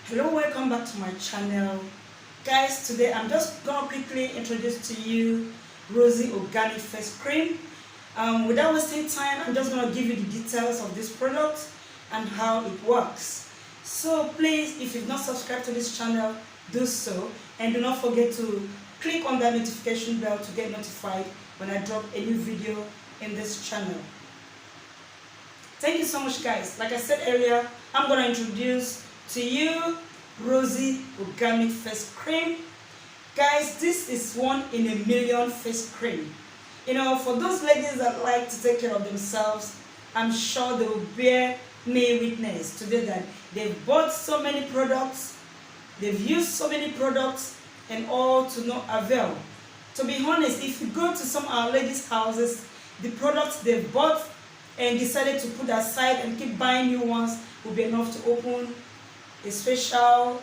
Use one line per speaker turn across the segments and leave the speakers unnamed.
Hello, welcome back to my channel. Guys, today I'm just gonna quickly introduce to you Rossy Organic Face Cream. Without wasting time, I'm just gonna give you the details of this product and how it works. So please, if you've not subscribed to this channel, do so, and do not forget to click on that notification bell to get notified when I drop a new video in this channel. Thank you so much, guys. Like I said earlier, I'm gonna introduce to you Rossy Organic Face Cream. Guys, this is 1 in a million face cream. You know, for those ladies that like to take care of themselves, I'm sure they will bear me witness today that they've bought so many products, they've used so many products, and all to no avail. To be honest, if you go to some of our ladies' houses, the products they've bought and decided to put aside and keep buying new ones will be enough to open a special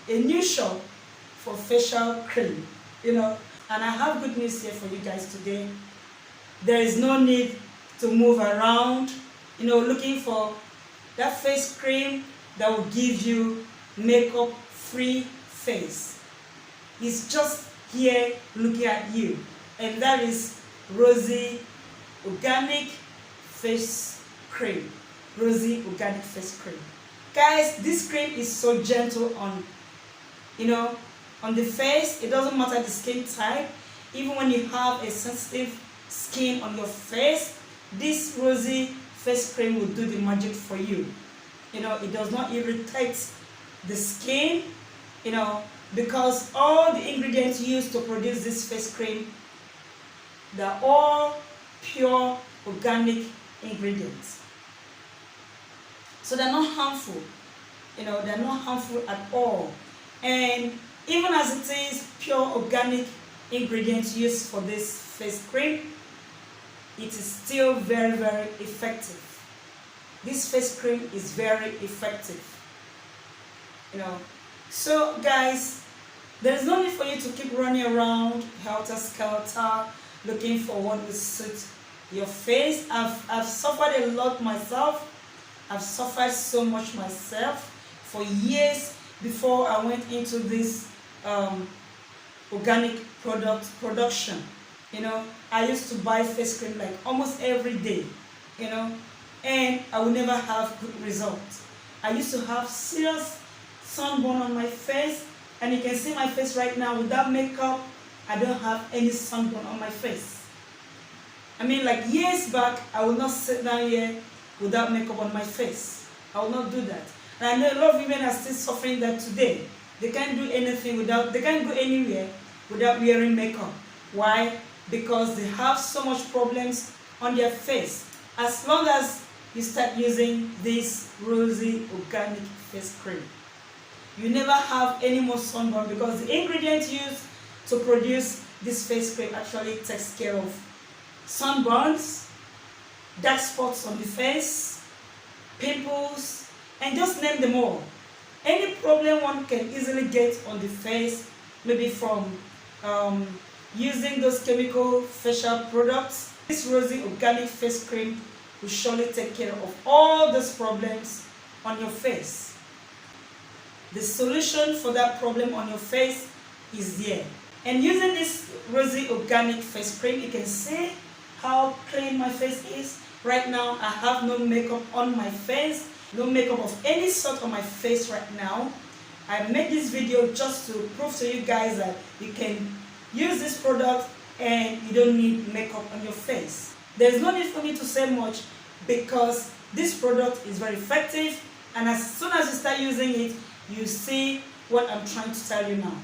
a new shop for facial cream, you know. And I have good news here for you guys today. There is no need to move around, you know, looking for that face cream that will give you makeup free face. It's just here looking at you, and that is Rossy Organic Face Cream. Rossy Organic Face Cream. Guys, this cream is so gentle on, you know, on the face. It doesn't matter the skin type. Even when you have a sensitive skin on your face, this Rossy Face Cream will do the magic for you. You know, it does not irritate the skin, you know, because all the ingredients used to produce this face cream, they're all pure organic ingredients. So they're not harmful, you know, they're not harmful at all. And even as it is pure organic ingredients used for this face cream, it is still very, very effective. This face cream is very effective, you know. So guys, there's no need for you to keep running around helter-skelter looking for what will suit your face. I've suffered a lot myself. I've suffered so much myself for years before I went into this organic production. You know, I used to buy face cream like almost every day, you know, and I would never have good results. I used to have serious sunburn on my face, and you can see my face right now without makeup. I don't have any sunburn on my face. I mean, like years back, I would not sit down here without makeup on my face. I will not do that. And I know a lot of women are still suffering that today. They can't do anything without, they can't go anywhere without wearing makeup. Why? Because they have so much problems on their face. As long as you start using this Rossy Organic Face Cream, you never have any more sunburn, because the ingredients used to produce this face cream actually takes care of sunburns, dark spots on the face, pimples, and just name them all. Any problem one can easily get on the face, maybe from using those chemical facial products, this Rossy Organic Face Cream will surely take care of all those problems on your face. The solution for that problem on your face is here. And using this Rossy Organic Face Cream, you can see how clean my face is. Right now, I have no makeup on my face, no makeup of any sort on my face right now. I made this video just to prove to you guys that you can use this product and you don't need makeup on your face. There's no need for me to say much, because this product is very effective, and as soon as you start using it, you see what I'm trying to tell you now.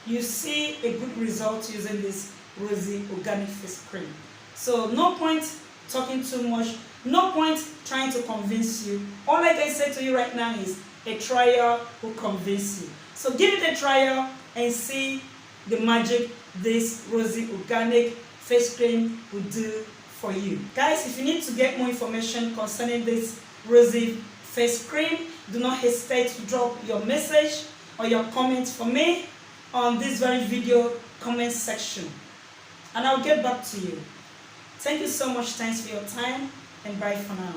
You see a good result using this Rossy Organic Face Cream. So no point talking too much, no point trying to convince you. All I can say to you right now is a trial will convince you. So give it a trial and see the magic this Rossy Organic Face Cream will do for you. Guys, if you need to get more information concerning this Rossy Face Cream, do not hesitate to drop your message or your comment for me on this very video comment section, and I'll get back to you. Thank you so much. Thanks for your time, and bye for now.